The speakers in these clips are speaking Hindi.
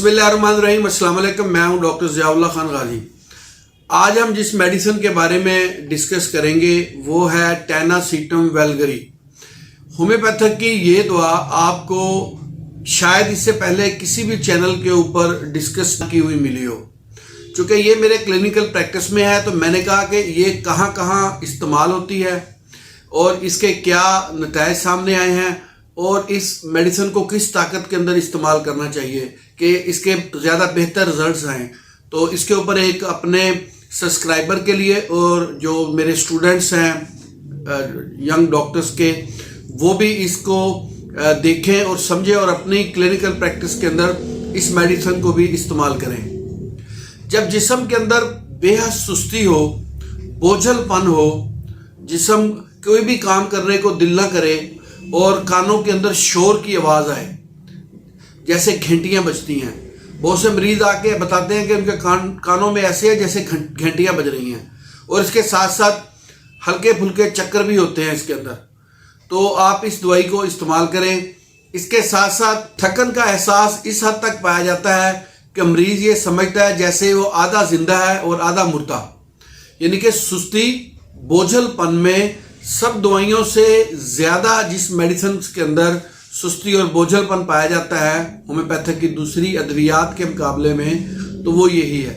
बिस्मिल्लाहिर्रहमानिर्रहीम। अस्सलाम वालेकुम। मैं हूं डॉक्टर ज़ियाउल्लाह खान गाजी। आज हम जिस मेडिसिन के बारे में डिस्कस करेंगे वो है टेनासीटम वेलगरी। होम्योपैथिक की ये दवा आपको शायद इससे पहले किसी भी चैनल के ऊपर डिस्कस की हुई मिली हो। चूँकि ये मेरे क्लिनिकल प्रैक्टिस में है तो मैंने कहा कि ये कहाँ कहाँ इस्तेमाल होती है और इसके क्या नतीजे सामने आए हैं और इस मेडिसिन को किस ताकत के अंदर इस्तेमाल करना चाहिए कि इसके ज़्यादा बेहतर रिजल्ट्स आएँ। तो इसके ऊपर एक अपने सब्सक्राइबर के लिए और जो मेरे स्टूडेंट्स हैं यंग डॉक्टर्स के, वो भी इसको देखें और समझें और अपनी क्लिनिकल प्रैक्टिस के अंदर इस मेडिसिन को भी इस्तेमाल करें। जब जिस्म के अंदर बेहद सुस्ती हो, बोझलपन हो, जिस्म कोई भी काम करने को दिल ना करे और कानों के अंदर शोर की आवाज़ आए जैसे घंटियां बजती हैं। बहुत से मरीज आके बताते हैं कि उनके कानों में ऐसे है जैसे घंटियां बज रही हैं और इसके साथ साथ हल्के फुल्के चक्कर भी होते हैं इसके अंदर। तो आप इस दवाई को इस्तेमाल करें। इसके साथ साथ थकन का एहसास इस हद तक पाया जाता है कि मरीज ये समझता है जैसे वो आधा जिंदा है और आधा मुर्दा, यानी कि सुस्ती बोझलपन में सब दवाइयों से ज़्यादा जिस मेडिसिन के अंदर सुस्ती और बोझलपन पाया जाता है होम्योपैथिक की दूसरी अद्वियात के मुकाबले में, तो वो यही है।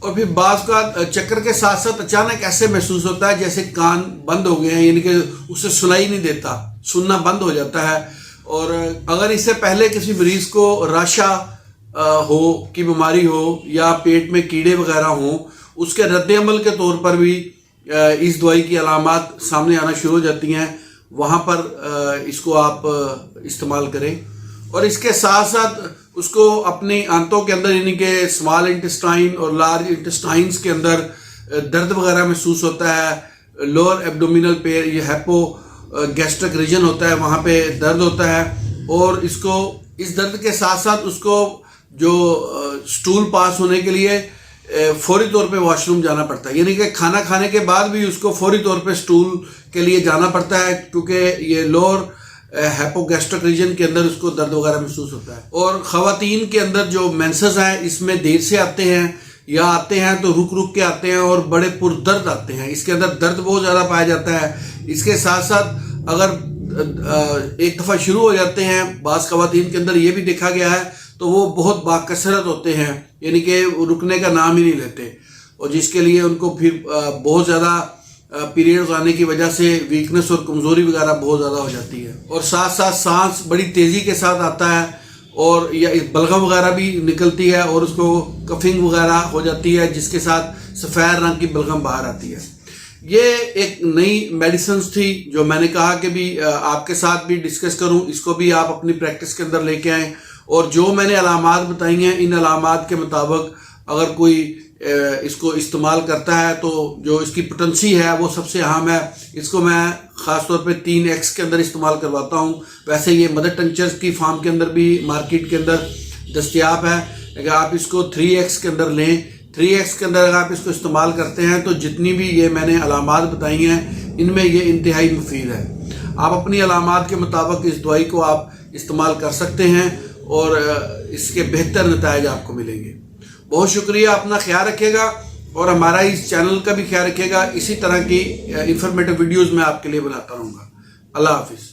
और फिर बाज़ का चक्कर के साथ साथ अचानक ऐसे महसूस होता है जैसे कान बंद हो गए हैं, यानी कि उसे सुनाई नहीं देता, सुनना बंद हो जाता है। और अगर इससे पहले किसी मरीज़ को राशा हो की बीमारी हो या पेट में कीड़े वगैरह हों, उसके रद्द-ए-अमल के तौर पर भी इस दवाई की अलामात सामने आना शुरू हो जाती हैं। वहाँ पर इसको आप इस्तेमाल करें और इसके साथ साथ उसको अपनी आंतों के अंदर, यानी कि स्मॉल इंटेस्टाइन और लार्ज इंटेस्टाइन्स के अंदर दर्द वगैरह महसूस होता है। लोअर एब्डोमिनल पे ये हैपो गैस्ट्रिक रीजन होता है, वहाँ पे दर्द होता है और इसको इस दर्द के साथ साथ उसको जो स्टूल पास होने के लिए फौरी तौर पे वॉशरूम जाना पड़ता है, यानी कि खाना खाने के बाद भी उसको फौरी तौर पे स्टूल के लिए जाना पड़ता है क्योंकि ये लोअर हैपोगैस्ट्रिक रीजन के अंदर उसको दर्द वगैरह महसूस होता है। और ख़वातीन के अंदर जो मेंसेस हैं इसमें देर से आते हैं या आते हैं तो रुक रुक के आते हैं और बड़े पुरदर्द आते हैं। इसके अंदर दर्द बहुत ज़्यादा पाया जाता है। इसके साथ साथ अगर एक दफ़ा शुरू हो जाते हैं, बाज़ ख़वातीन के अंदर ये भी देखा गया है, तो वो बहुत बाकसरत होते हैं, यानी कि रुकने का नाम ही नहीं लेते और जिसके लिए उनको फिर बहुत ज़्यादा पीरियड्स आने की वजह से वीकनेस और कमज़ोरी वगैरह बहुत ज़्यादा हो जाती है। और साथ साथ सांस बड़ी तेज़ी के साथ आता है और या बलगम वगैरह भी निकलती है और उसको कफिंग वगैरह हो जाती है, जिसके साथ सफ़ेद रंग की बलगम बाहर आती है। ये एक नई मेडिसिन थी जो मैंने कहा कि भी आपके साथ भी डिस्कस करूं, इसको भी आप अपनी प्रैक्टिस के अंदर लेके आएँ और जो मैंने अलामात बताई हैं इन अलामात के मुताबिक अगर कोई इसको इस्तेमाल करता है तो जो इसकी पोटेंसी है वो सबसे अहम है। इसको मैं ख़ास तौर पे 3x के अंदर इस्तेमाल करवाता हूँ। वैसे ये मदर टंचर्स की फार्म के अंदर भी मार्केट के अंदर दस्तयाब है, अगर आप इसको 3x के अंदर लें, 3x के अंदर अगर आप इसको इस्तेमाल करते हैं तो जितनी भी ये मैंने अलामात बताई हैं इनमें ये इंतहाई मुफीद है। आप अपनी अलामात के मुताबिक इस दवाई को आप इस्तेमाल कर सकते हैं और इसके बेहतर नतीजे आपको मिलेंगे। बहुत शुक्रिया, अपना ख्याल रखिएगा और हमारा इस चैनल का भी ख्याल रखिएगा। इसी तरह की इंफॉर्मेटिव वीडियोस मैं आपके लिए बनाता रहूँगा। अल्लाह हाफिज़।